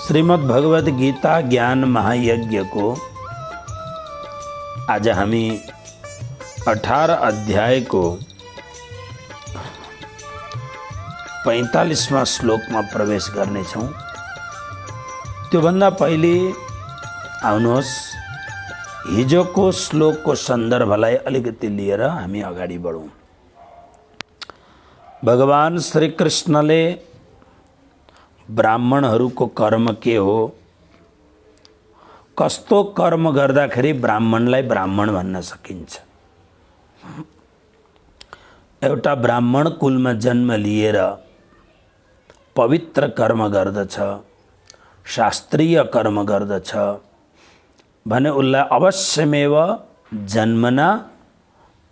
श्रीमद् भगवद गीता ज्ञान महायज्ञ को आज हामी 18 अध्याय को 45वां श्लोक में प्रवेश करने छौं। त्योभन्दा पहिले आउनुहोस् हिजोको श्लोकको सन्दर्भलाई अलिकति लिएर हामी अगाडि बढौं। भगवान श्री कृष्णले ब्राह्मणहरूको कर्म के हो, कस्तो कर्म गर्दाखेरि ब्राह्मणलाई ब्राह्मण भन्न सकिन्छ। एउटा ब्राह्मण कुलमा जन्म लिएर पवित्र कर्म गर्दछ, शास्त्रीय कर्म गर्दछ भने उसलाई अवश्यमेव जन्मना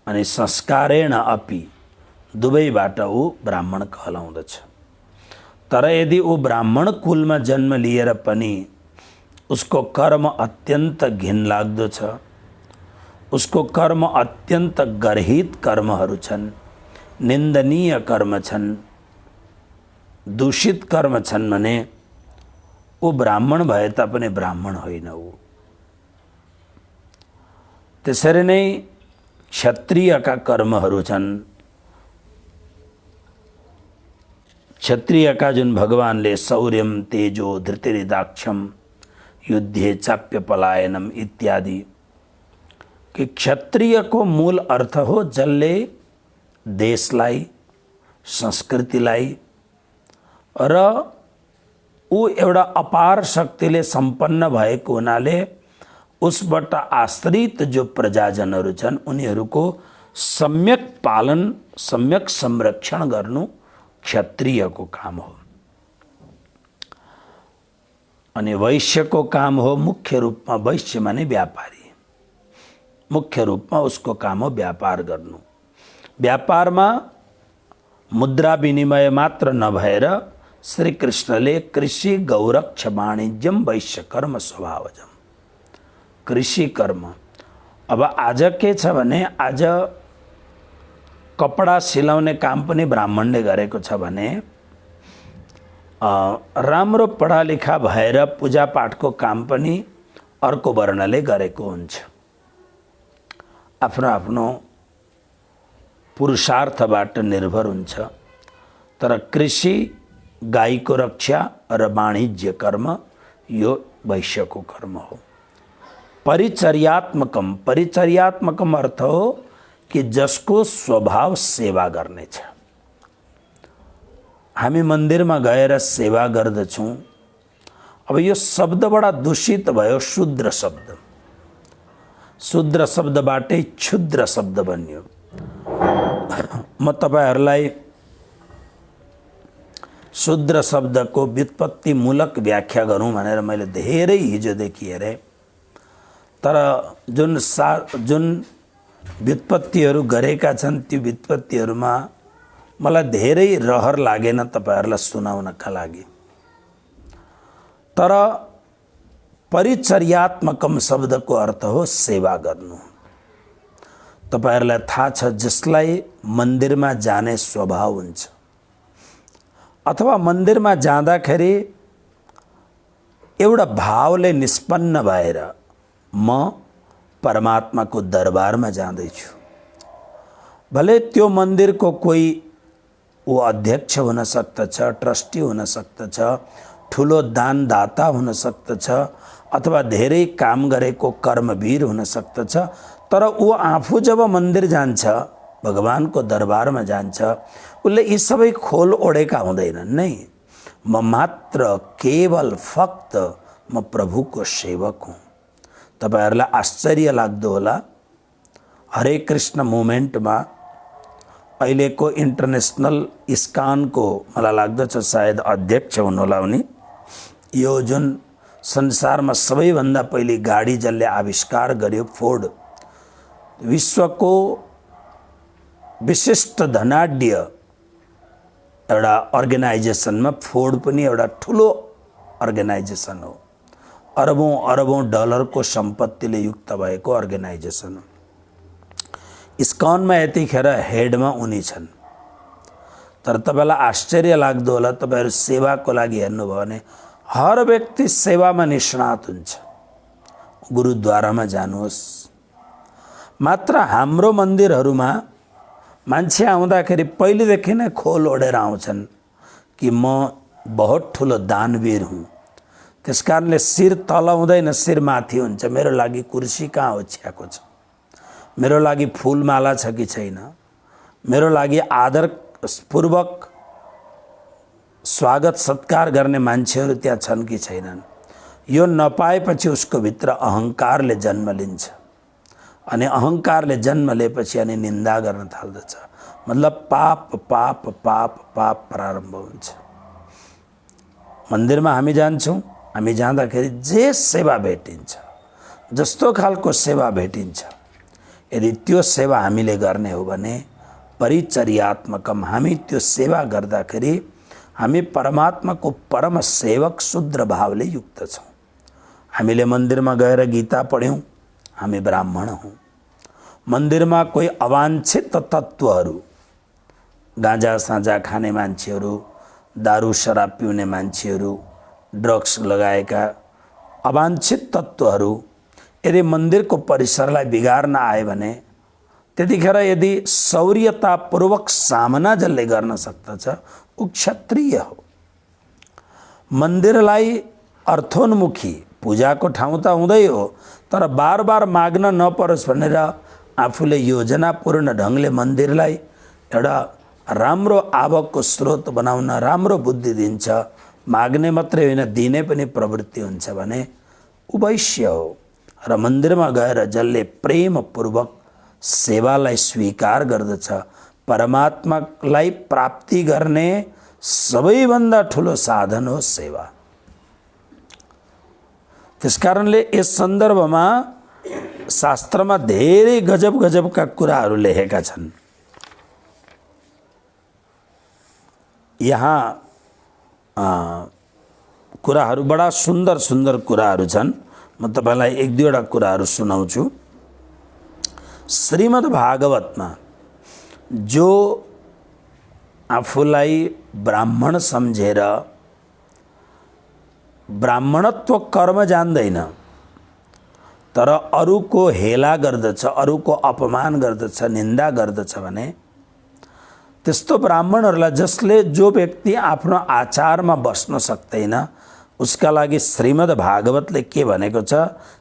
अनि संस्कारेण अपि दुवैबाट ऊ ब्राह्मण कहलाउँदछ। तर यदि वो ब्राह्मण कुल में जन्म लिएर पनि उसको कर्म अत्यंत घिनलाग्दो छ, उसको कर्म अत्यंत गर्हित कर्महरू छन्, निन्दनीय कर्म छन्, दूषित कर्म छन् भने वो ब्राह्मण भए तापनि ब्राह्मण होइन। ऊ त्यसरी नै क्षत्रियका कर्महरू छन्। क्षत्रियका जुन भगवानले शौर्यम तेजो धृतिरिदाक्षम युद्धे चाप्य पलायनम इत्यादि कि क्षत्रिय को मूल अर्थ हो जसले देशलाई संस्कृतिलाई र ऊ एउटा अपार शक्तिले सम्पन्न भएको हुनाले उसबाट आश्रित जो प्रजाजनहरू छन् उनीहरूको सम्यक पालन सम्यक संरक्षण गर्नु क्षत्रिय को काम हो। अनि वैश्य को काम हो मुख्य रूप में, वैश्य माने व्यापारी, मुख्य रूप में उसको काम हो व्यापार गर्नु। व्यापार में मुद्रा विनिमय मात्र नभएर श्री कृष्णले कृषि गौरक्ष वाणिज्यम वैश्य कर्म स्वभावजम, कृषि कर्म। अब आज के छ भने आज कपडा सिलाउने काम पनि ब्राह्मणले गरेको छ भने राम्रो पढालेखा भएर पूजापाठको काम पनि अर्को वर्णले गरेको हुन्छ। आफ्नो आफ्नो पुरुषार्थबाट निर्भर हुन्छ। तर कृषि गाईको रक्षा र वाणिज्य कर्म यो वैश्यको कर्म हो। परिचर्यात्मकम, परिचर्यात्मकम अर्थ हो कि जसको स्वभाव सेवा गर्ने छ। हामी मन्दिरमा गएर सेवा गर्दछौं। अब यो शब्द बडा दूषित भयो, शूद्र शब्द। शूद्र शब्दबाटै क्षुद्र शब्द बन्यो। म तपाईहरुलाई शूद्र शब्दको व्युत्पत्तिमूलक व्याख्या गरौँ भनेर मैले धेरै हिजोदेखि हेरेँ। तर जुन व्युत्पत्तिहरू गरेका छन् त्यो व्युत्पत्तिहरूमा मलाई धेरै रहर लागेन तपाईहरुलाई सुनाउनका लागि। तर परिचर्यात्मकम शब्दको अर्थ हो सेवा गर्नु। तपाईहरुलाई थाहा छ जसलाई मन्दिरमा जाने स्वभाव हुन्छ अथवा मन्दिरमा जाँदाखेरि एउटा भावले निष्पन्न भएर म परमात्मा को दरबार में जाँदैछु, भले त्यो मंदिर को कोई वो अध्यक्ष हुन सक्दछ, ट्रस्टी हुन सक्दछ, ठुलो दानदाता हुन सक्दछ अथवा धेरै काम गरेको कर्मवीर हुन सक्दछ। तर वो आफू जब मंदिर जान्छ, भगवान को दरबार में जान्छ, उसले यी सबै खोल ओढेका हुँदैनन् नै। म मात्र केवल फक्त म प्रभु को सेवक हुँ। तपाईहरुलाई आश्चर्य लाग्दो होला, हरे कृष्ण मुभमेन्ट में अहिलेको इंटरनेशनल इस्कॉन को मलाई लाग्दछ सायद अध्यक्ष हुनुहोला उनी। यो जुन संसारमा सबैभन्दा पहिले गाडी जसले आविष्कार गर्यो फोर्ड, विश्वको विशिष्ट धनाढ्य एउटा अर्गनाइजेसनमा फोर्ड पनि एउटा ठुलो अर्गनाइजेसन हो। अरबौं अरबौं डलर को सम्पत्तिले युक्त भएको अर्गनाइजेसन हो। इस्कॉन में यतिखेर हेडमा उनी छन्। तर तपाईलाई आश्चर्य लाग्दो होला, तपाईहरु सेवाको लागि हेर्नुभयो भने हर व्यक्ति सेवामा निष्णात हुन्छ। गुरुद्वारामा जानुहोस्, मात्र हाम्रो मन्दिरहरूमा मान्छे आउँदाखेरि पहिलेदेखि नै खोल ओढेर आउँछन् कि म बहुत ठुलो दानवीर हुँ। त्यसकारणले शिर तल हुँदैन, शिर माथि हुन्छ। मेरो लागि कुर्सी कहाँ ओछ्याएको छ, मेरो लागि फुलमाला छ कि छैन, मेरो लागि आदरपूर्वक स्वागत सत्कार गर्ने मान्छेहरू त्यहाँ छन् कि छैनन्। यो नपाएपछि उसको भित्र अहङ्कारले जन्म लिन्छ अनि अहङ्कारले जन्म लिएपछि अनि निन्दा गर्न थाल्दछ। मतलब पाप पाप पाप पाप प्रारम्भ हुन्छ। मन्दिरमा हामी जान्छौँ, हामी जाँदाखेरि जे सेवा भेटिन्छ, जस्तो खालको सेवा भेटिन्छ, यदि त्यो सेवा हामीले गर्ने हो भने परिचर्यात्मकम, हामी त्यो सेवा गर्दाखेरि हामी परमात्माको परम सेवक शुद्र भावले युक्त छौँ। हामीले मन्दिरमा गएर गीता पढ्यौँ, हामी ब्राह्मण हौँ। मन्दिरमा कोही अवाञ्छित तत्त्वहरू, गाँजा साँझा खाने मान्छेहरू, दारू शराब पिउने मान्छेहरू, ड्रग्स लगाएका अवाञ्छित तत्त्वहरू यदि मन्दिरको परिसरलाई बिगार्न आए भने त्यतिखेर यदि शौर्यतापूर्वक सामना जसले गर्न सक्दछ ऊ क्षत्रिय हो। मन्दिरलाई अर्थोन्मुखी पूजाको ठाउँ त हुँदै हो, तर बार बार माग्न नपरोस् भनेर आफूले योजनापूर्ण ढङ्गले मन्दिरलाई एउटा राम्रो आवकको स्रोत बनाउन राम्रो बुद्धि दिन्छ। माग्ने मात्रै होइन, दिने पनि प्रवृत्ति हुन्छ भने ऊ वैश्य हो। र मन्दिरमा गएर जसले प्रेमपूर्वक सेवालाई स्वीकार गर्दछ, परमात्मालाई प्राप्ति गर्ने सबैभन्दा ठुलो साधन हो सेवा। त्यसकारणले यस सन्दर्भमा शास्त्रमा धेरै गजब गजबका कुराहरू लेखेका छन्। यहाँ कुराहरू बडा सुन्दर सुन्दर कुराहरू छन्। म तपाईलाई एक दुईवटा कुराहरू सुनाउँछु। श्रीमद् भागवतमा जो आफूलाई ब्राह्मण सम्झेर ब्राह्मणत्व कर्म जान्दैन तर अरूको हेला गर्दछ, अरूको अपमान गर्दछ, निन्दा गर्दछ भने त्यस्तो ब्राह्मणहरूलाई, जसले जो व्यक्ति आफ्नो आचारमा बस्न सक्दैन, उसका लागि श्रीमद् भागवतले के भनेको छ?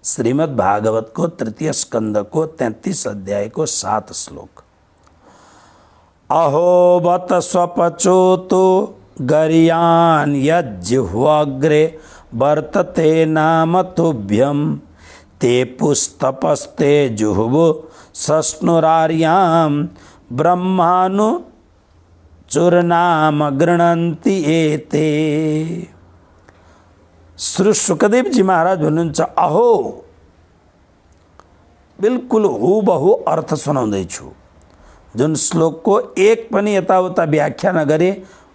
श्रीमद् भागवतको तृतीय स्कन्धको 33 अध्यायको 7 श्लोक। अहो बत स्वपचोतो गर्यान यज्जिह्वाग्रे वर्तते नाम तुभ्यम ते पुस्तपस्ते जुहुवो सस्नुरार्याम ब्रह्मानु चूर्णाम गृणन्ति एते। श्री सुखदेव जी महाराज भन्नुहुन्छ, अहो, बिल्कुल हुबहु अर्थ सुनाउँदैछु। जुन श्लोकको एक पनि यताउता व्याख्या नगरे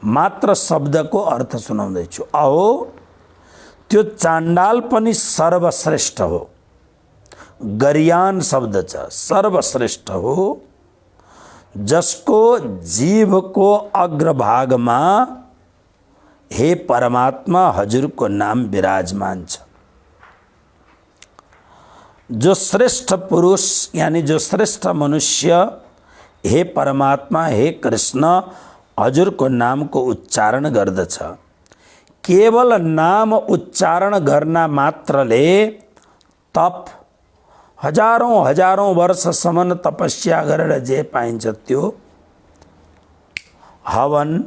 मात्र शब्दको अर्थ सुनाउँदैछु। अहो, त्यो चाण्डाल पनि सर्वश्रेष्ठ हो। गर्यान शब्द छ, सर्वश्रेष्ठ हो, जसको जीवको अग्रभागमा हे परमात्मा हजुरको नाम विराजमान छ। जो श्रेष्ठ पुरुष यानी जो श्रेष्ठ मनुष्य हे परमात्मा, हे कृष्ण हजुरको नामको उच्चारण गर्दछ, केवल नाम उच्चारण गर्न मात्रले तप हजारौं हजारौं वर्षसम्म तपस्या गरेर जे पाइन्छ त्यो हवन,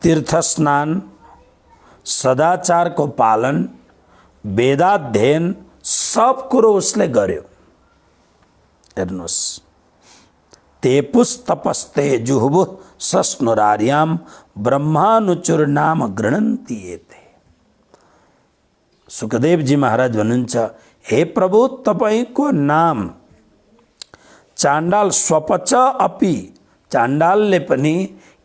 तीर्थस्नान, सदाचारको पालन, वेदाध्ययन सब कुरो उसले गर्यो। हेर्नुहोस्, तेपुस तपस्ते जुहुवु सस्नुरार्याम ब्रह्मानुचूर्णाम गृणन्ति एते। सुखदेव जी महाराज भन्नुहुन्छ, हे प्रभु, तपाईको नाम चाण्डाल स्वपच अपि, चाण्डालले पनि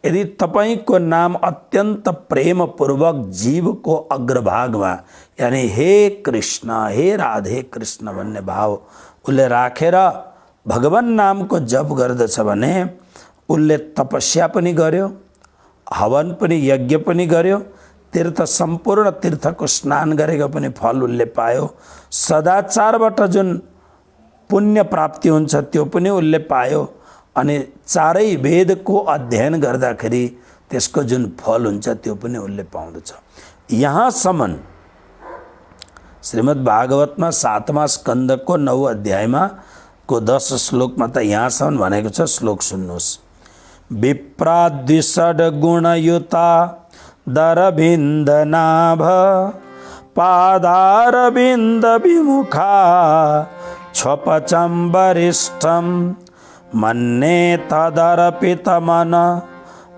यदि तपाईको नाम अत्यन्त प्रेमपूर्वक जीवको अग्रभागमा यानी हे कृष्ण, हे राधे कृष्ण भन्ने भाव उसले राखेर भगवान नामको जप गर्दछ भने उसले तपस्या पनि गर्यो, हवन पनि, यज्ञ पनि गर्यो, तीर्थ सम्पूर्ण तीर्थको स्नान गरेको पनि फल उसले पायो। सदाचारबाट जुन पुण्य प्राप्ति हुन्छ त्यो पनि उसले पायो। अनि चारै वेदको अध्ययन गर्दाखेरि त्यसको जुन फल हुन्छ त्यो पनि उसले पाउँदछ। यहाँसम्म श्रीमद् भागवतमा 7वां स्कन्दको 9 अध्यायमा को 10 श्लोकमा त यहाँसम्म भनेको छ। श्लोक सुन्नुहोस्। विप्राद्विषड गुणयुता दरविन्दनाभ पादारविन्द विमुखा क्षपचं वरिष्ठं मन्ये तदर्पितमन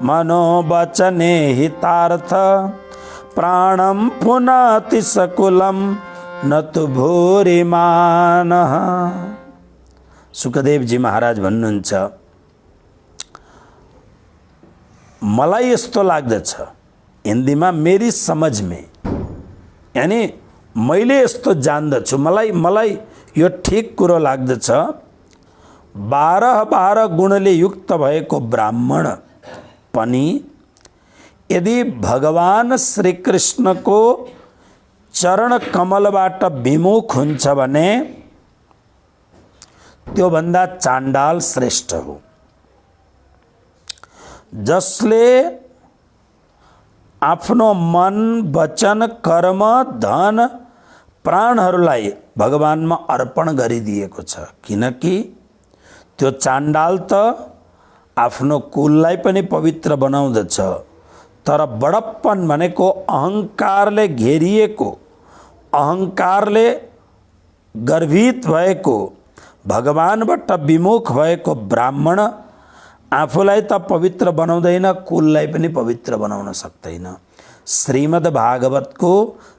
मनोवचने हितार्थ प्राणं पुनाति सकुलं न तु भूरिमानः। सुखदेव जी महाराज भन्नुहुन्छ, मलाई यस्तो लाग्दछ हिन्दीमा मेरी समझ में, यानी मैले यस्तो जान्दछु, मलाई यो ठिक कुरो लाग्दछ। 12 गुणले युक्त भएको ब्राह्मण पनि यदि भगवान श्री कृष्णको चरण कमलबाट विमुख हुन्छ भने त्यो भन्दा चाण्डाल श्रेष्ठ हो। जसले आफ्नो मन वचन कर्म धन प्राणहरूलाई भगवानमा अर्पण गरिदिएको छ। किनकि त्यो चाण्डाल त आफ्नो कुललाई पनि पवित्र बनाउँदछ, तर बडप्पन भनेको अहङ्कारले घेरिएको, अहङ्कारले गर्भित भएको, भगवानबाट विमुख भएको ब्राह्मण आफूलाई त पवित्र बनाउँदैन, कुललाई पनि पवित्र बनाउन सक्दैन। श्रीमद् भागवतको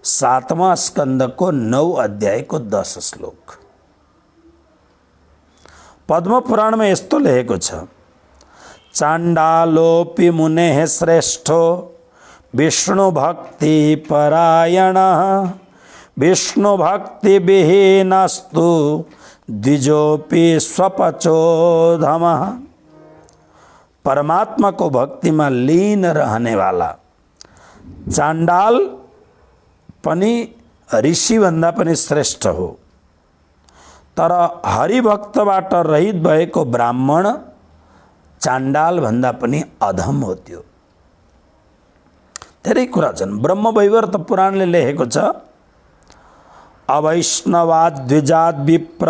7वां स्कन्दको 9 अध्यायको 10 श्लोक। पद्म पुराणमा यस्तो लेखेको छ, चाण्डालोऽपि मुनेः श्रेष्ठो विष्णु भक्ति परायणः विष्णु भक्ति विहीनस्तु द्विजोऽपि स्वपचोधमः। परमात्मा को भक्ति में लीन रहने वाला चाण्डाल पनि ऋषि भन्दा पनि श्रेष्ठ हो, तर हरिभक्तबाट रहित भएको ब्राह्मण चाण्डाल भन्दा पनि अधम हो। त्यो धेरै कुरा छन्। ब्रह्मवैवर्त पुराणले लेखेको छ, अवैष्णवाद द्विजाद विप्र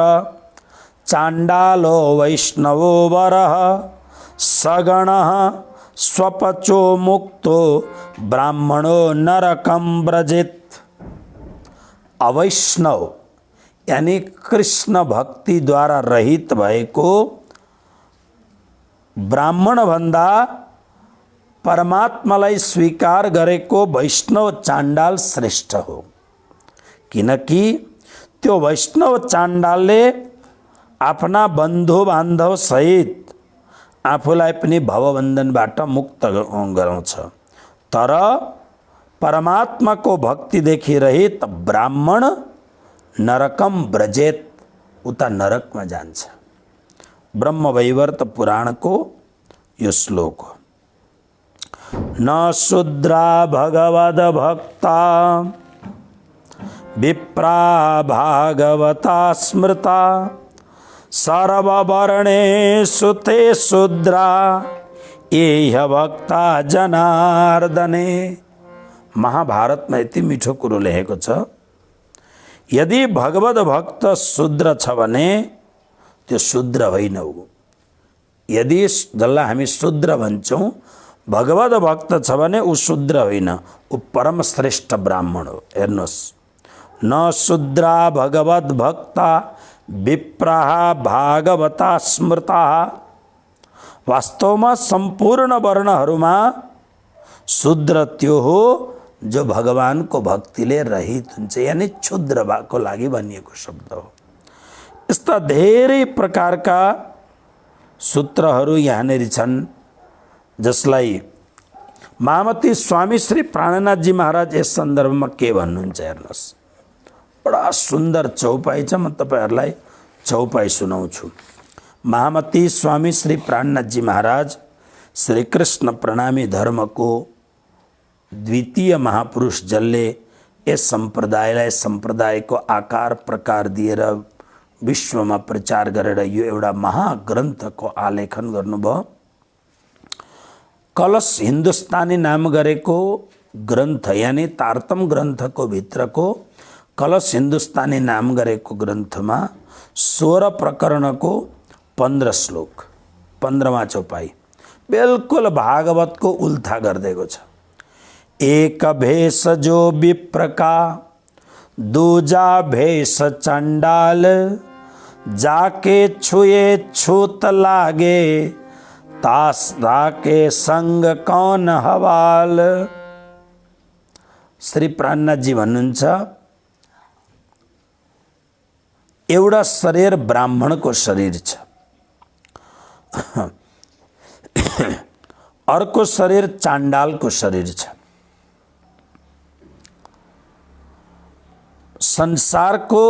चाण्डालो वैष्णवो वरः सगणः स्वपचो मुक्तो ब्राह्मणो नरकं व्रजेत। अवैष्णव यानी कृष्ण भक्ति द्वारा रहित भएको ब्राह्मण भन्दा परमात्मालाई स्वीकार गरेको वैष्णव चाण्डाल श्रेष्ठ हो। किनकि त्यो वैष्णव चाण्डालले आफ्ना बन्धु बान्धव सहित आफूलाई पनि भवबन्धनबाट मुक्त गराउँछ, तर परमात्माको भक्तिदेखि रहित ब्राह्मण नरकम व्रजेत, उता नरकमा जान्छ। ब्रह्मवैवर्त पुराणको यो श्लोक हो। न शूद्रा भगवद भक्ता विप्रा भागवता स्मृता सर्ववर्णेषु ते शूद्रा एह भक्ता जनार्दने। महाभारत में यति मिठो कुरो लेखेको छ, यदि भगवत भक्त शूद्र छ भने त्यो शूद्र होइन हो। यदि जसलाई हामी शूद्र भन्छौँ भगवत भक्त छ भने ऊ शूद्र होइन, ऊ परम श्रेष्ठ ब्राह्मण हो। हेर्नुहोस्, न शूद्रा भगवत भक्ता विप्राः भागवता स्मृताः। वास्तवमा सम्पूर्ण वर्णहरूमा शूद्र त्यो हो जो भगवानको भक्तिले रहित हुन्छ, यानी क्षुद्र भएको लागि भनिएको शब्द हो। यस्ता धेरै प्रकारका सूत्रहरू यहाँनिर छन्, जसलाई महामती स्वामी श्री प्राणनाथ जी महाराज यस सन्दर्भमा के भन्नुहुन्छ हेर्नुहोस्। बडा सुन्दर चौपाई छ, म तपाईहरुलाई चौपाई सुनाउँछु। महामती स्वामी श्री प्राणनाथ जी महाराज श्री कृष्ण प्रणामी धर्म को द्वितीय महापुरुष जसले यस सम्प्रदायको आकार प्रकार दिएर विश्वमा प्रचार गरेर यो एउटा महाग्रन्थको आलेखन गर्नुभयो। कलश हिन्दुस्तानी नाम गरेको ग्रन्थ यानी तारतम ग्रन्थको भित्रको कलश हिन्दुस्तानी नाम गरेको ग्रन्थमा 16 प्रकरणको 15 श्लोक 15वां चौपाई बिल्कुल भागवतको उल्था गरिदिएको छ। एक भेष जो विप्र का दूजा भेष चंडाल, जाके छुए छूत लागे तासरा के संग कौन हवाल। श्री प्राणनाथ जी भन्नुहुन्छ एउटा शरीर ब्राह्मणको शरीर छ, अर्को शरीर चाण्डालको शरीर छ। संसारको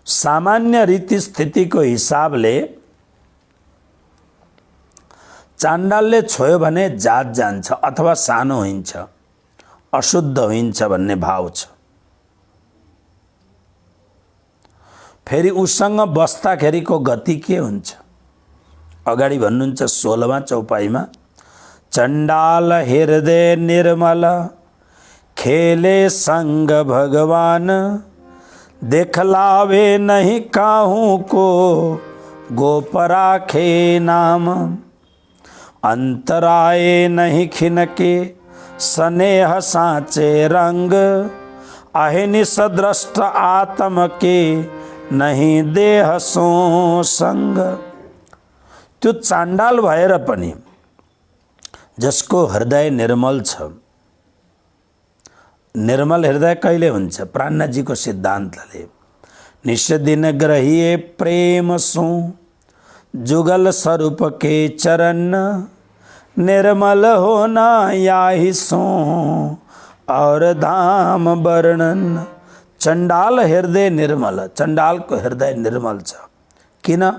सामान्य रीति स्थितिको हिसाबले चाण्डालले छोयो भने जात जान्छ अथवा सानो हुन्छ, अशुद्ध हुन्छ भन्ने भाव छ। फेरि उसँग बस्दाखेरिको गति के हुन्छ? अगाडि भन्नुहुन्छ 16वां चौपाईमा, चण्डाल हृदय निर्मल खेले संग भगवान, देखलावे नहीं काहू को गोपराखे नाम। अंतराये नहीं खिनके स्नेह साचे रंग, अहिनिस दृष्ट आत्म के नहीं देह सो संग। त्यो चाण्डाल भएर पनि जसको हृदय निर्मल छ, निर्मल हृदय कहिले हुन्छ? प्राणनाथजीको सिद्धान्तले निष्दिन ग्रहिए प्रेम सो जुगल स्वरूप के चरण, निर्मल होना याहि सो और धाम वर्णन। चण्डाल हृदय निर्मल, चण्डालको हृदय निर्मल छ। किन?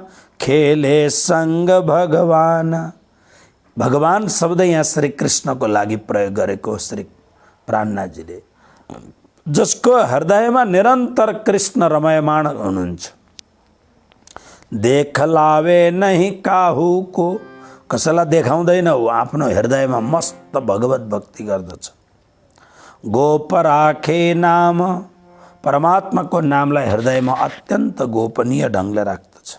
खेले संग भगवान। भगवान शब्द यहाँ श्री कृष्णको लागि प्रयोग गरेको श्री प्राणनाथजीले, जसको हृदयमा निरन्तर कृष्ण रमयमान हुनुहुन्छ। देखलावे नहीं काहू को, कसैलाई देखाउँदैन, हो आफ्नो हृदयमा मस्त भगवत भक्ति गर्दछ। गोपराखे नाम, परमात्माको नामलाई हृदयमा अत्यन्त गोपनीय ढङ्गले राख्दछ।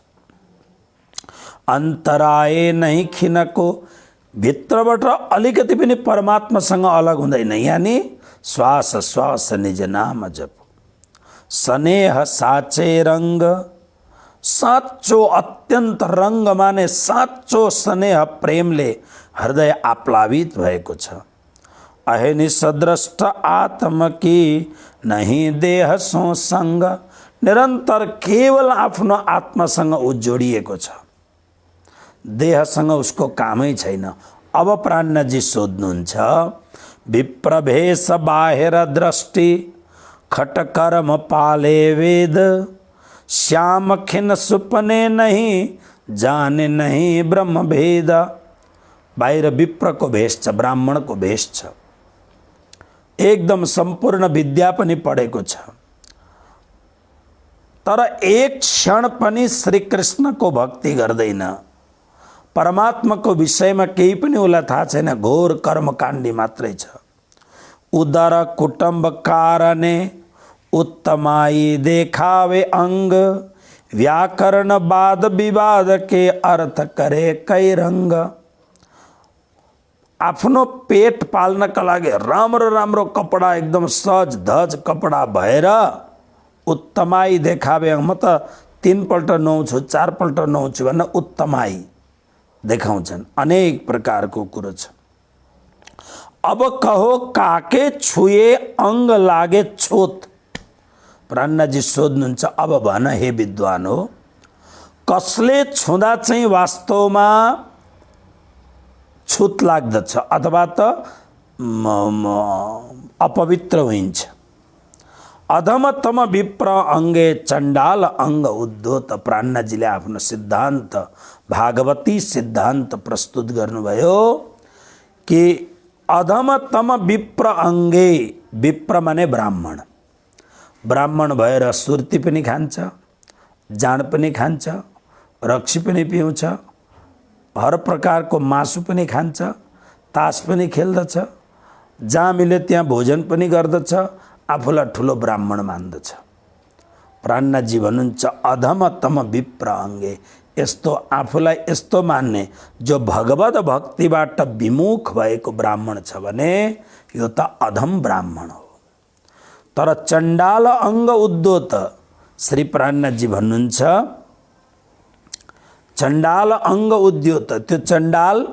अन्तराय नहीं खिनको, भित्रबाट अलिकति पनि परमात्मासँग अलग हुँदैन, यानी श्वास श्वास निज नाम जप। स्नेह साचे रंग, साँचो अत्यन्त रंग माने साँचो स्नेह प्रेमले हृदय आप्लावित भएको छ। अहिनिस दृष्ट आत्म की नहीं देह सो संग, निरन्तर केवल आफ्नो आत्मासँग ऊ जोडिएको छ, देहसँग उसको कामै छैन। अब प्राणनाथजी सोध्नुहुन्छ, विप्रभेष बाहिर दृष्टि खटकर्म पाले वेद, श्याम खिन सुपने नहीं जाने नहीं ब्रह्म भेद। बाहिर विप्रको भेष छ, ब्राह्मणको भेष छ, एकदम सम्पूर्ण विद्या पनि पढेको छ, तर एक क्षण पनि श्री कृष्णको भक्ति गर्दैन। परमात्माको विषयमा केही पनि उसलाई थाहा छैन, घोर कर्मकाण्डी मात्रै छ। उदर कुटुम्ब कारणे उत्तमाई देखावे अंग, व्याकरण वाद विवाद के अर्थ करे कई रंग। आफ्नो पेट पाल्नका लागि राम्रो राम्रो कपडा, एकदम सज धज कपडा भएर उत्तमाई देखावे, म त 3 पल्ट नुहाउँछु 4 पल्ट नुहाउँछु भन्न उत्तमाई देखाउँछन्। अनेक प्रकारको कुरो छ। अब कहो काके छुए अंग लागे छोत। प्राणनाथजी सोध्नुहुन्छ, अब भन हे विद्वान हो, कसले छुँदा चाहिँ वास्तवमा छुत लाग्दछ अथवा त अपवित्र हुन्छ। अधमतम विप्र अंगे चण्डाल अंग उद्धोत। प्राणनाथजीले आफ्नो सिद्धान्त, भागवती सिद्धान्त प्रस्तुत गर्नुभयो। कि अधमतम विप्र अंगे, विप्र माने ब्राह्मण, ब्राह्मण भएर सुर्ती पनि खान्छ, जाँड पनि खान्छ, रक्सी पनि पिउँछ, हर प्रकारको मासु पनि खान्छ, तास पनि खेल्दछ, जहाँ मिल्यो त्यहाँ भोजन पनि गर्दछ, आफूलाई ठुलो ब्राह्मण मान्दछ। प्राणनाथजी भन्नुहुन्छ अधमतम विप्र अंगे, यस्तो आफूलाई यस्तो मान्ने जो भगवत भक्तिबाट विमुख भएको ब्राह्मण छ भने यो त अधम ब्राह्मण हो। तर चण्डाल अंग उद्धोत, श्री प्राणनाथजी भन्नुहुन्छ चण्डाल अंग उद्योत, त्यो चण्डाल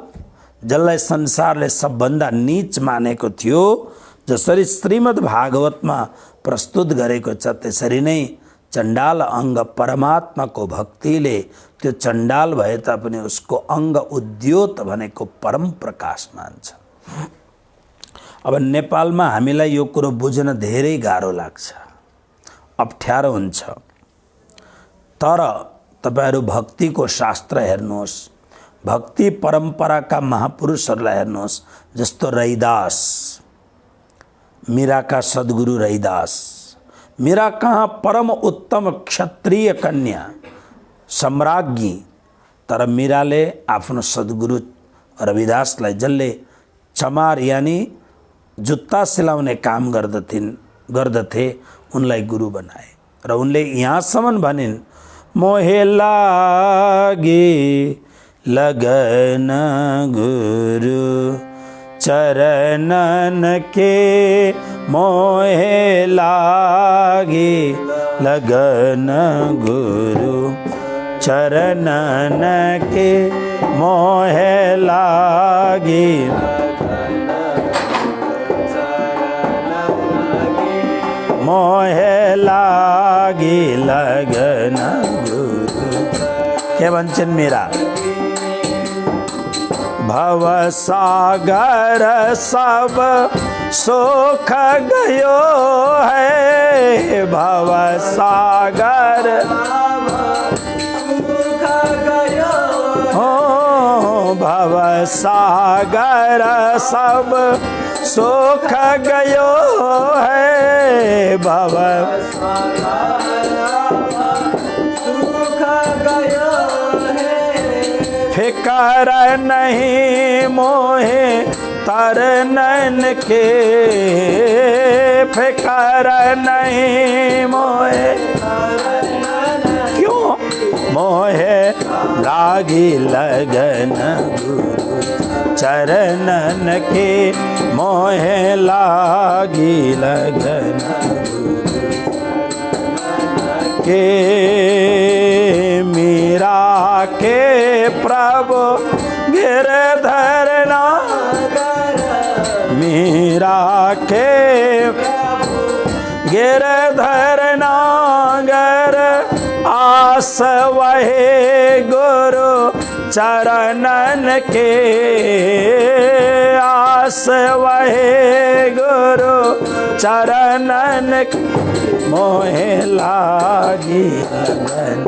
जसलाई संसारले सबभन्दा नीच मानेको थियो, जसरी श्रीमद् भागवतमा प्रस्तुत गरेको छ त्यसरी नै चण्डाल अंग परमात्माको भक्तिले त्यो चण्डाल भए तापनि उसको अंग उद्योत भनेको परम प्रकाश मान्छ। अब नेपालमा हामीलाई यो कुरो बुझ्न धेरै गाह्रो लाग्छ, अप्ठ्यारो हुन्छ। तर तपाईहरु भक्तिको शास्त्र हेर्नुहोस्, भक्ति परम्पराका महापुरुषहरूलाई हेर्नुहोस्, जस्तो रैदास, मीराका सद्गुरु रैदास, मीरा कहाँ परम उत्तम क्षत्रिय कन्या सम्राज्ञी, तर मीराले आफ्नो सद्गुरु रविदासलाई जसले चमार यानी जुत्ता सिलाउने काम गर्दथे उनलाई गुरु बनाए र उनले यहाँसम्म भनिन् मोहे लागे लगन गुरु चरणन के, मोहे लागे लगन गुरु चरणन के, मोहे लागे मोहे लागे लगन गुरु। के भन्छन् मीरा, भव सागर सब सुख गयो है, भव सागर हो, भव सागर सब सुख गयो है, भव फिकर नहीं मोहे तरनन के, फिकर नहीं मोहे, क्यों मोहे लागी लगन गुरु चरणन के, मोहे लागी लगन के। मीरा के प्रभु गिरधर नागर, मीरा के गिरधर नागर, आस वहे गुरु चरणन के, आस वहे गुरु चरणन के, मोहे लागी लगन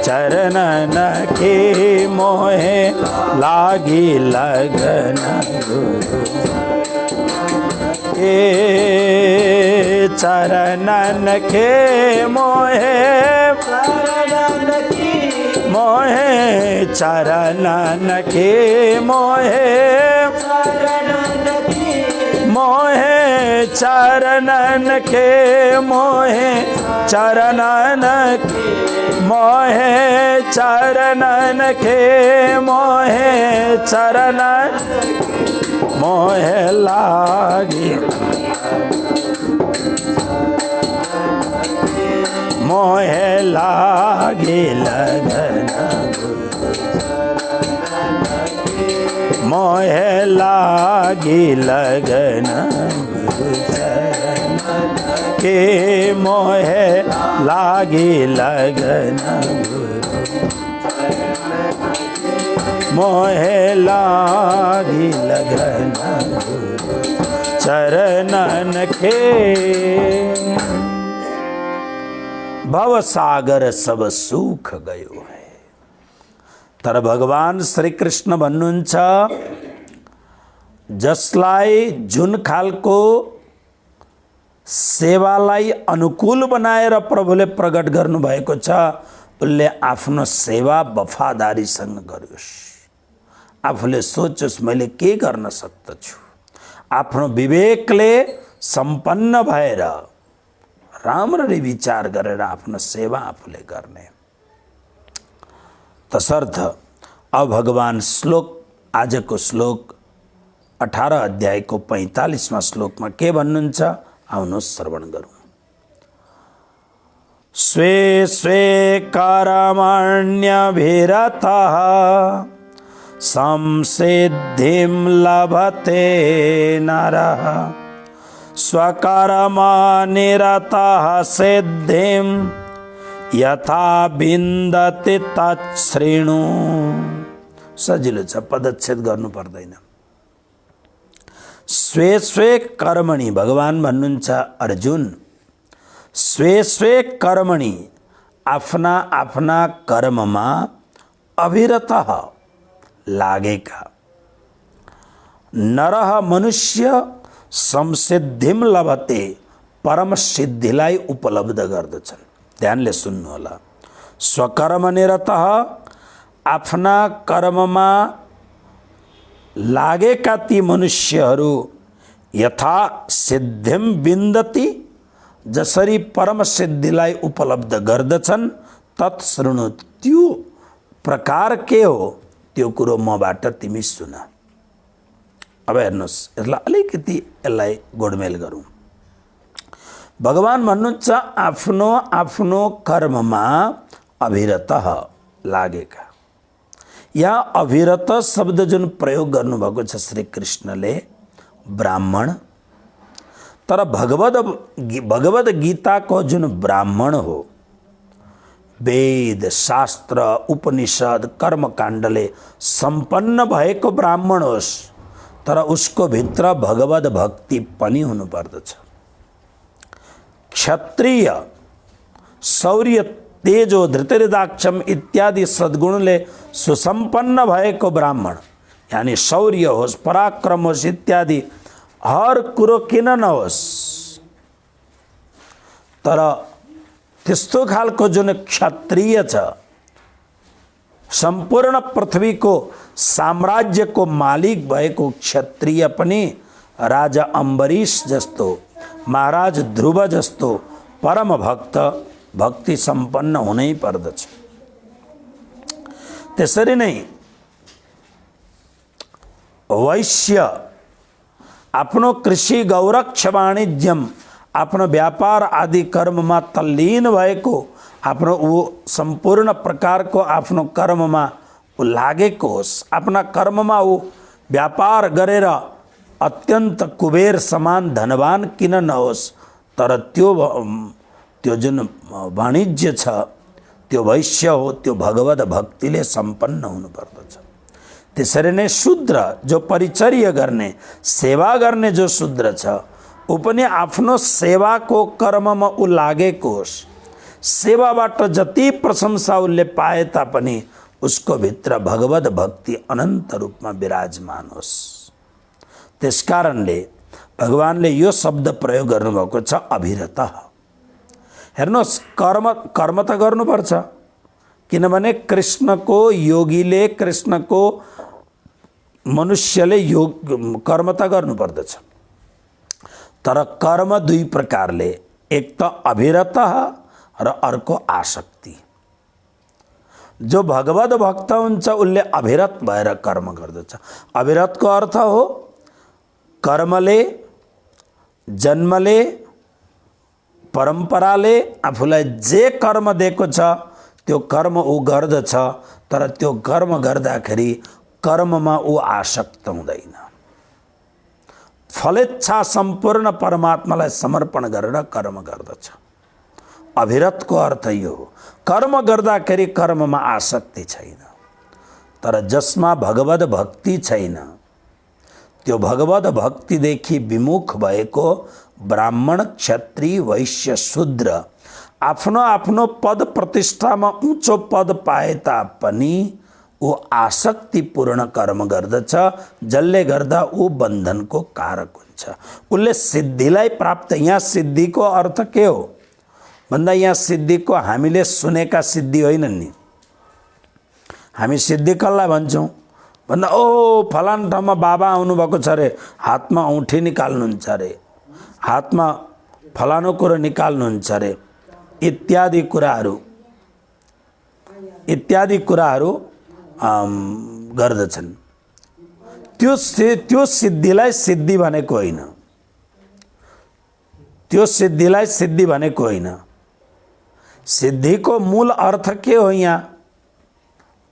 चरणन के, मोहे लागी लगन गुरु के, चरणन के मोहे, मोहे चरणन के मोहे, मोहे चरणन के मोहे, चरणन मोहे चरणन के मोहे, चरणन मोहे लागी, मोहे लागी लगन मोहे लागी लगन के, मोहे लागी लगन मोहे लागी लगन चरणन के। भव सागर सब सुख गयो है। तर भगवान श्री कृष्ण भन्नुहुन्छ जसलाई जुन खालको सेवालाई अनुकूल बनाएर प्रभुले प्रकट गर्नुभएको छ उसले आफ्नो सेवा वफादारीसँग गरोस्। आफूले सोचोस् मैले के गर्न सक्दछु, आफ्नो विवेकले सम्पन्न भएर राम्ररी विचार गरेर आफ्नो सेवा आफूले गर्ने। तसर्थ अब भगवान श्लोक, आजको श्लोक 18 अध्यायको 45वां श्लोकमा के भन्नुहुन्छ, आउनुहोस् श्रवण गरौँ। स्वे स्वे कर्मण्यभिरतः संसिद्धिं लभते नरः स्वकर्मनिरतः सिद्धिं यथा विन्दति तच्छृणु। सजिलो छ, पदच्छेद गर्नु पर्दैन। स्वे स्वे कर्मणि, भगवान भन्नुहुन्छ अर्जुन स्वे स्वे कर्मणि, आफ्ना आफ्ना कर्ममा अविरतः लागेका नरह मनुष्य संसिद्धिम लभते, परम सिद्धिलाई उपलब्ध गर्दछन्। ध्यानले सुन्नु होला। स्वकर्मनिरतः, आफ्ना कर्ममा लागेका ती मनुष्यहरू यथा सिद्धिम विन्दति, जसरी परम सिद्धिलाई उपलब्ध गर्दछन्, तत्शृणु, त्यो प्रकार के हो त्यो कुरो मबाट तिमी सुन। अब हेर्नुहोस्, यसलाई अलिकति यसलाई गोडमेल गरौँ। भगवान भन्नुहुन्छ आफ्नो आफ्नो कर्ममा अविरतः लागेका। यहाँ अविरत शब्द जुन प्रयोग गर्नुभएको छ श्री कृष्णले, ब्राह्मण, तर भगवद गीताको जुन ब्राह्मण हो, वेद शास्त्र उपनिषद कर्मकाण्डले सम्पन्न भएको ब्राह्मण होस्, तर उसको भित्र भगवद भक्ति पनि हुनुपर्दछ। क्षत्रिय शौर्य तेजो धृतराक्षम इत्यादि सद्गुणले सुसम्पन्न भएको ब्राह्मण, यानी शौर्य होस् पराक्रम होस् इत्यादि हर कुरो किन नहोस्, तर त्यस्तो खालको जुन क्षत्रिय छ, सम्पूर्ण पृथ्वीको साम्राज्यको मालिक भएको क्षत्रिय पनि राजा अम्बरीश जस्तो, महाराज ध्रुव जस्तो परम भक्त भक्ति सम्पन्न हुनै पर्दछ। त्यसरी नै वैश्य आफ्नो कृषि गौरक्ष वाणिज्यम, आफ्नो व्यापार आदि कर्ममा तल्लीन भएको, आफ्नो ऊ सम्पूर्ण प्रकारको आफ्नो कर्ममा ऊ लागेको होस्, आफ्ना कर्ममा ऊ व्यापार गरेर अत्यन्त कुबेर समान धनवान किन नहोस्, तर त्यो जुन वाणिज्य छ त्यो वैश्य हो, त्यो भगवद भक्तिले सम्पन्न हुनुपर्दछ। त्यसरी नै शूद्र, जो परिचर्य गर्ने सेवा गर्ने जो शूद्र छ, ऊ पनि आफ्नो सेवाको कर्ममा ऊ लागेको होस्। सेवाबाट जति प्रशंसा उसले पाए तापनि उसको भित्र भगवद भक्ति अनन्त रूपमा विराजमान होस्। त्यसकारणले भगवानले यो शब्द प्रयोग गर्नुभएको छ अभिरतः। हेर्नुहोस्, कर्म त गर्नुपर्छ, किनभने कृष्णको योगीले, कृष्णको मनुष्यले योग कर्म त गर्नुपर्दछ, तर कर्म दुई प्रकारले, एक त अभिरतः र अर्को आसक्ति। जो भगवद भक्त हुन्छ उसले अविरत भएर कर्म गर्दछ। अविरतको अर्थ हो कर्मले, जन्मले, परम्पराले आफूलाई जे कर्म दिएको छ त्यो कर्म ऊ गर्दछ, तर त्यो कर्म गर्दाखेरि कर्ममा ऊ आसक्त हुँदैन। फलेच्छा सम्पूर्ण परमात्मालाई समर्पण गरेर कर्म गर्दछ। अविरतको अर्थ यो हो, कर्म गर्दाखेरि कर्ममा आसक्ति छैन। तर जसमा भगवद भक्ति छैन, त्यो भगवद भक्तिदेखि विमुख भएको ब्राह्मण, क्षत्रिय, वैश्य, शूद्र आफ्नो आफ्नो पद प्रतिष्ठामा उँचो पद पाए तापनि ऊ आसक्तिपूर्ण कर्म गर्दछ, जसले गर्दा ऊ बन्धनको कारक हुन्छ। उसले सिद्धिलाई प्राप्त, यहाँ सिद्धिको अर्थ के हो भन्दा यहाँ सिद्धिको हामीले सुनेका सिद्धि होइनन् नि। हामी सिद्धि कसलाई भन्छौँ भन्दा ओ फलान ठाउँमा बाबा आउनुभएको छ अरे, हातमा औँठी निकाल्नुहुन्छ अरे, हातमा फलानो कुरो निकाल्नुहुन्छ अरे, इत्यादि कुराहरू गर्दछन्। त्यो सिद्धिलाई सिद्धि भनेको होइन, त्यो सिद्धिलाई सिद्धि भनेको होइन। सिद्धिको मूल अर्थ के हो यहाँ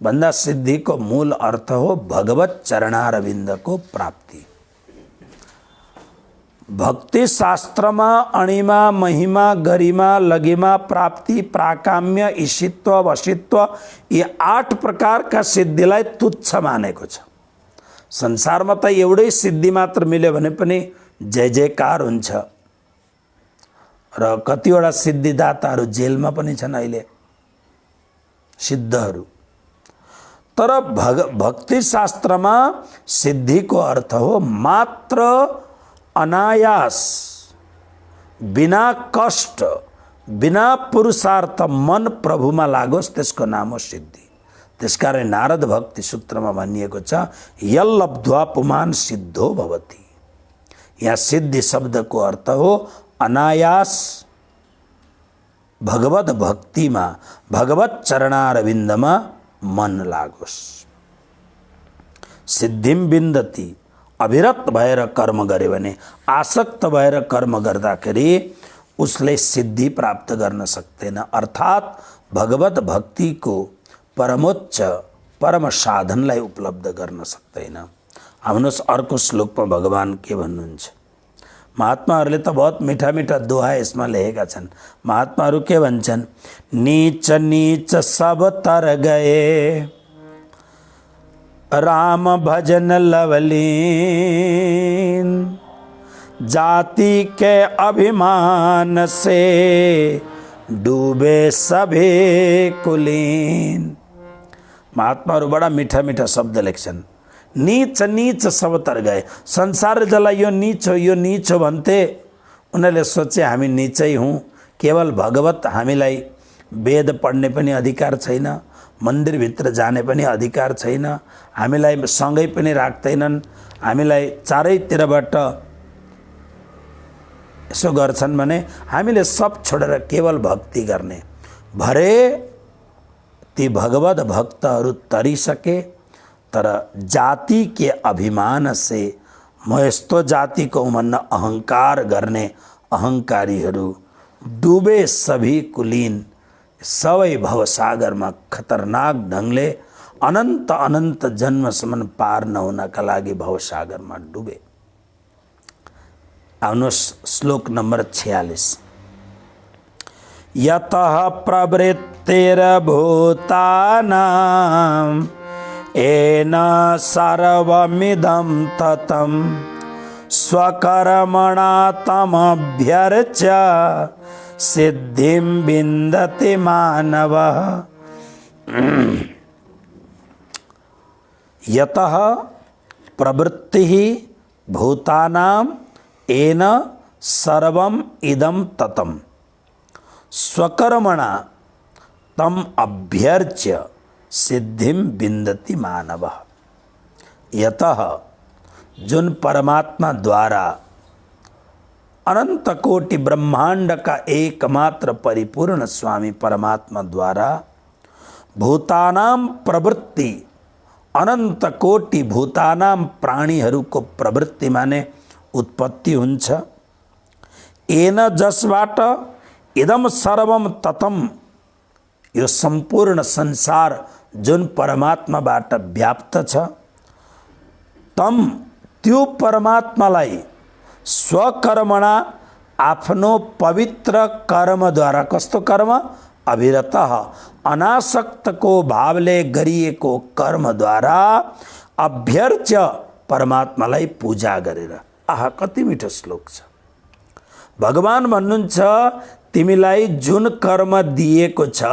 भन्दा सिद्धिको मूल अर्थ हो भगवत चरणारविन्दको प्राप्ति। भक्ति शास्त्रमा अणिमा महिमा गरिमा लगिमा प्राप्ति प्राकाम्य ईशित्व वशित्व ये 8 प्रकारका सिद्धिलाई तुच्छ मानेको छ। संसारमा त एउटै सिद्धि मात्र मिल्यो भने पनि जय जयकार हुन्छ र कतिवटा सिद्धिदाताहरू जेलमा पनि छन् अहिले, सिद्धहरू। तर भक्ति शास्त्रमा सिद्धिको अर्थ हो मात्र अनायास, बिना कष्ट, बिना पुरुषार्थ मन प्रभुमा लागोस्, त्यसको नाम हो सिद्धि। त्यसकारण नारद भक्ति सूत्रमा भनिएको छ यल्लब्ध्वा पुमान सिद्धो भवति। यहाँ सिद्धि शब्दको अर्थ हो अनायास भगवत भक्तिमा, भगवत चरणारविन्दमा मन लागोस्। सिद्धिम बिन्दति, अविरत भएर कर्म गरे भने, आसक्त भएर कर्म गर्दाखेरि उसले सिद्धि प्राप्त गर्न सक्दैन, अर्थात् भगवत भक्तिको परमोच्च परम साधनलाई उपलब्ध गर्न सक्दैन। आउनुहोस् अर्को श्लोकमा भगवान के भन्नुहुन्छ। महात्माहरूले त बहुत मीठा मीठा दोहा यसमा लेखेका छन्। महात्माहरू के भन्छन्, नीच नीच सब तर गए राम भजन लवलीन, जाति के अभिमान से डूबे सभी कुलीन। महात्माहरू बडा मीठा मीठा शब्द लेख्छन्। नीच नीच सब तर गए, संसार जसलाई यो नीच हो भन्थे उनीहरूले सोचे हामी नीचै हौँ। केवल भगवत हामीलाई वेद पढ्ने पनि अधिकार छैन, मन्दिरभित्र जाने पनि अधिकार छैन, हामीलाई सँगै पनि राख्दैनन्, हामीलाई चारैतिरबाट यसो गर्छन् भने हामीले सब छोडेर केवल भक्ति गर्ने भरे ती भगवत भक्तहरू तरिसके। तर जाति के अभिमान से, म यस्तो जातिको भन्न अहंकार गर्ने अहंकारीहरू डुबे सभी कुलीन, सबै भवसागरमा खतरनाक ढङ्गले अनन्त अनन्त जन्मसम्म पार नहुनका लागि भवसागरमा डुबे। आउनुहोस् श्लोक नम्बर 46। यतः प्रवृत्तिर्भूतानां येन सर्वमिदं ततं स्वकर्मणा तमभ्यर्च्य सिद्धिं विन्दति मानवः। यतः प्रवृत्तिः भूतानां येन सर्वम् इदं ततं स्वकर्मणा तम अभ्यर्च्य सिद्धिम विन्दति मानव। यतः जुन परमात्मा द्वारा अनंत कोटि ब्रह्मांड का एकमात्र परिपूर्ण स्वामी परमात्मा द्वारा भूतानाम प्रवृत्ति, अनंत कोटि भूतानाम प्राणीहरूको प्रवृत्ति माने उत्पत्ति हुन्छ। एन जसबाट इदम सर्वम ततम, यो संपूर्ण संसार जुन परमात्माबाट व्याप्त छ, तम त्यो परमात्मालाई स्वकर्मणा आफ्नो पवित्र कर्मद्वारा, कस्तो कर्म, अविरतः अनासक्तको भावले गरिएको कर्मद्वारा अभ्यर्च्य परमात्मालाई पूजा गरेर। आहा कति मिठो श्लोक छ। भगवान भन्नुहुन्छ तिमीलाई जुन कर्म दिएको छ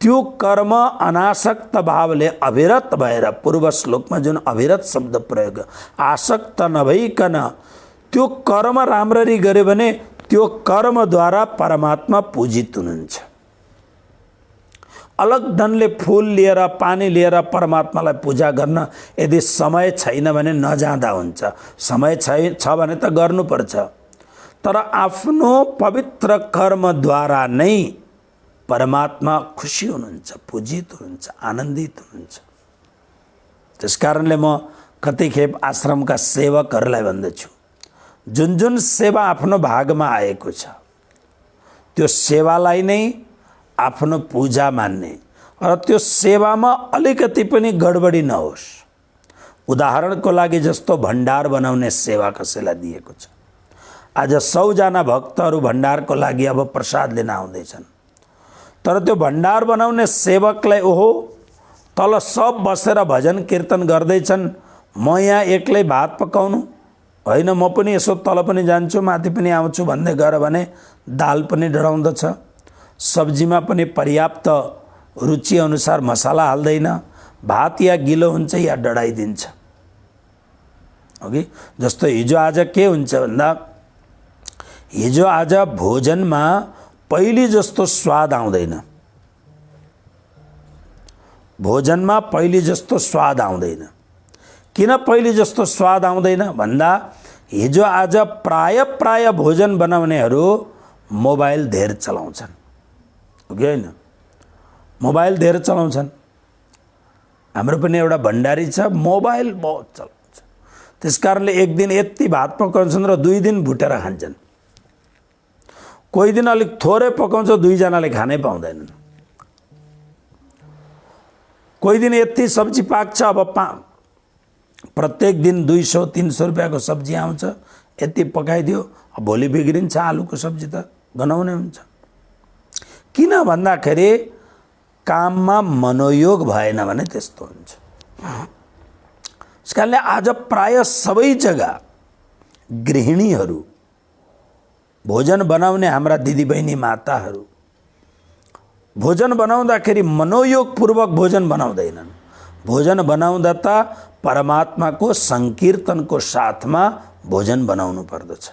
त्यो कर्म अनासक्त भावले अविरत भएर, पूर्व श्लोकमा जुन अविरत शब्द प्रयोग, आसक्त नभइकन त्यो कर्म राम्ररी गर्यो भने त्यो कर्मद्वारा परमात्मा पूजित हुनुहुन्छ। अलग ढङ्गले फूल लिएर पानी लिएर परमात्मालाई पूजा गर्न यदि समय छैन भने नजाँदा हुन्छ। समय छ भने त गर्नुपर्छ, तर आफ्नो पवित्र कर्मद्वारा नै परमात्मा खुसी हुनुहुन्छ, पूजित हुनुहुन्छ, आनन्दित हुनुहुन्छ। त्यसकारणले म कतिखेप आश्रमका सेवकहरूलाई भन्दछु, जुन जुन सेवा आफ्नो भागमा आएको छ त्यो सेवालाई नै आफ्नो पूजा मान्ने र त्यो सेवामा अलिकति पनि गडबडी नहोस्। उदाहरणको लागि जस्तो भण्डार बनाउने सेवा कसैलाई दिएको छ, आज 100 जना भक्तहरू भण्डारको लागि अब प्रसाद लिन आउँदैछन्, तर त्यो भण्डार बनाउने सेवकलाई ओहो तल सब बसेर भजन कीर्तन गर्दैछन्, म यहाँ एक्लै भात पकाउनु होइन, म पनि यसो तल पनि जान्छु माथि पनि आउँछु भन्दै गएर भने दाल पनि डढाउँदछ, सब्जीमा पनि पर्याप्त रुचि अनुसार मसाला हाल्दैन, भात या गिलो हुन्छ या डढाइदिन्छ। ओके, जस्तो हिजो आज के हुन्छ भन्दा हिजो आज भोजनमा पहिले जस्तो स्वाद आउँदैन। भोजनमा पहिले जस्तो स्वाद आउँदैन। किन पहिले जस्तो स्वाद आउँदैन भन्दा हिजो आज प्राय भोजन बनाउनेहरू मोबाइल धेर चलाउँछन्, हो कि होइन? मोबाइल धेर चलाउँछन्। हाम्रो पनि एउटा भण्डारी छ, मोबाइल बहुत चलाउँछ। त्यसकारणले एक दिन यति भात पकाउँछन् र 2 दिन भुटेर खान्छन्। कोही दिन अलिक थोरै पकाउँछ, 2 जनाले खानै पाउँदैनन्। कोही दिन यति सब्जी पाक्छ, अब प्रत्येक दिन 200-300 रुपियाँको सब्जी आउँछ, यति पकाइदियो, भोलि बिग्रिन्छ आलुको सब्जी त गनाउने हुन्छ। किन भन्दाखेरि काममा मनोयोग भएन भने त्यस्तो हुन्छ। यसकारणले आज प्राय सबै जग्गा गृहिणीहरू, भोजन बनाउने हाम्रा दिदीबहिनी माताहरू भोजन बनाउँदाखेरि मनोयोगपूर्वक भोजन बनाउँदैनन्। भोजन बनाउँदा त परमात्माको संकीर्तनको साथमा भोजन बनाउनु पर्दछ,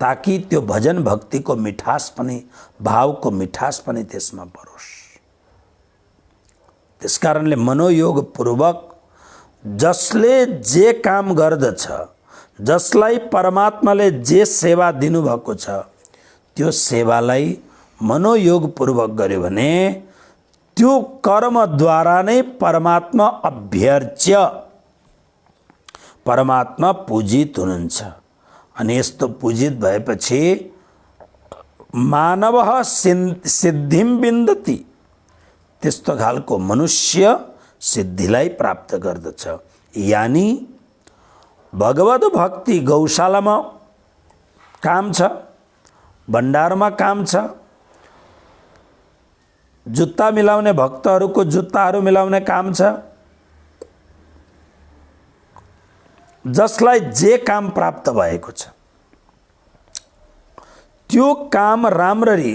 ताकि त्यो भजन भक्तिको मिठास पनि, भावको मिठास पनि त्यसमा परोस्। त्यसकारणले मनोयोगपूर्वक जसले जे काम गर्दछ, जसलाई परमात्माले जे सेवा दिनुभएको छ, त्यो सेवालाई मनोयोगपूर्वक गर्यो भने त्यो कर्मद्वारा नै परमात्मा अभ्यर्च्य, परमात्मा पूजित हुनुहुन्छ। अनि यस्तो पूजित भएपछि मानव सिद्धिम विन्दति, त्यस्तो खालको मनुष्य सिद्धिलाई प्राप्त गर्दछ। यानी भगवत भक्ति गौशालामा काम छ, भण्डारमा काम छ, जुत्ता मिलाउने भक्तहरूको जुत्ताहरू मिलाउने काम छ। जसलाई जे काम प्राप्त भएको छ त्यो काम राम्ररी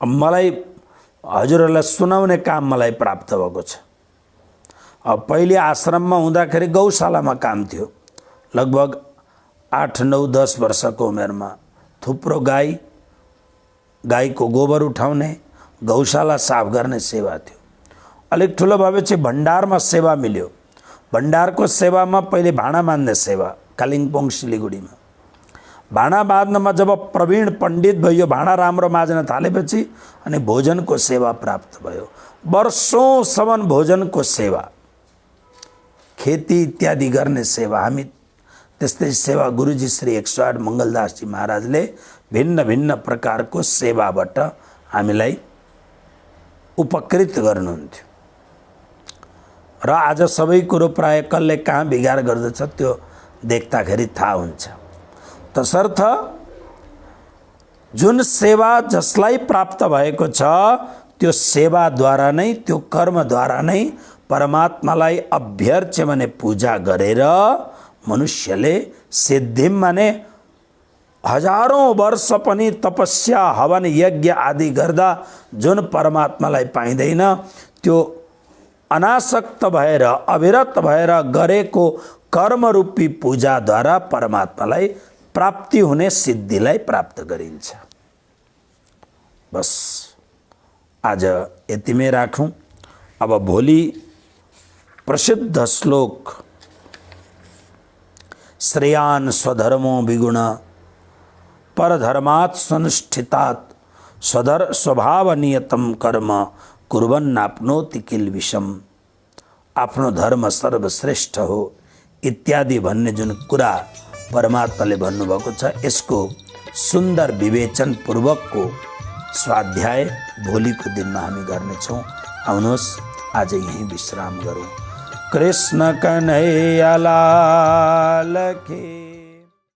मलाई हजुरहरूलाई सुनाउने काम मलाई प्राप्त भएको छ। अब पहिले आश्रममा हुँदाखेरि गौशालामा काम थियो। लगभग 8, 9, 10 वर्षको उमेरमा थुप्रो गाईको गोबर उठाउने, गौशाला साफ गर्ने सेवा थियो। अलिक ठुलो भएपछि भण्डारमा सेवा मिल्यो। भण्डारको सेवामा पहिले भाँडा मान्ने सेवा, कालिम्पोङ सिलिगुडीमा भाँडा बाँध्नमा जब प्रवीण पण्डित भयो, भाँडा राम्रो माझ्न थालेपछि अनि भोजनको सेवा प्राप्त भयो। वर्षौंसम्म भोजनको सेवा, खेती इत्यादि गर्ने सेवा, हामी त्यस्तै सेवा गुरुजी श्री 108 मङ्गलदासजी महाराजले भिन्न भिन्न प्रकारको सेवाबाट हामीलाई उपकृत गर्नुहुन्थ्यो। र आज सबै कुरो प्राय कसले कहाँ बिगार गर्दछ त्यो देख्दाखेरि थाहा हुन्छ। तसर्थ जुन सेवा जसलाई प्राप्त भएको छ त्यो सेवाद्वारा नै, त्यो कर्मद्वारा नै परमात्मालाई अभ्यर्च्य माने पूजा गरेर मनुष्यले सिद्धिम माने हजारौं वर्ष पनि तपस्या हवन यज्ञ आदि गर्दा जुन परमात्मालाई पाइँदैन त्यो अनासक्त भएर अविरत भएर गरेको कर्मरूपी पूजाद्वारा परमात्मालाई प्राप्ति हुने सिद्धिलाई प्राप्त गरिन्छ। बस आज यतिमै राखौँ। अब भोलि प्रसिद्ध श्लोक श्रेयान् स्वधर्मो विगुण परधर्मात् स्वनुष्ठितात् स्वभावनियतं कर्म कुर्वन्नाप्नोति किल्बिषम्। आफ्नो धर्म सर्वश्रेष्ठ हो इत्यादि भन्ने जुन कुरा परमात्माले भन्नुभएको छ, यसको सुन्दर विवेचन पूर्वकको स्वाध्याय भोलिको दिनमा हामी गर्नेछौँ। आउनुहोस् आज यहीँ विश्राम गरौँ। कृष्ण कन्हैया लाल की।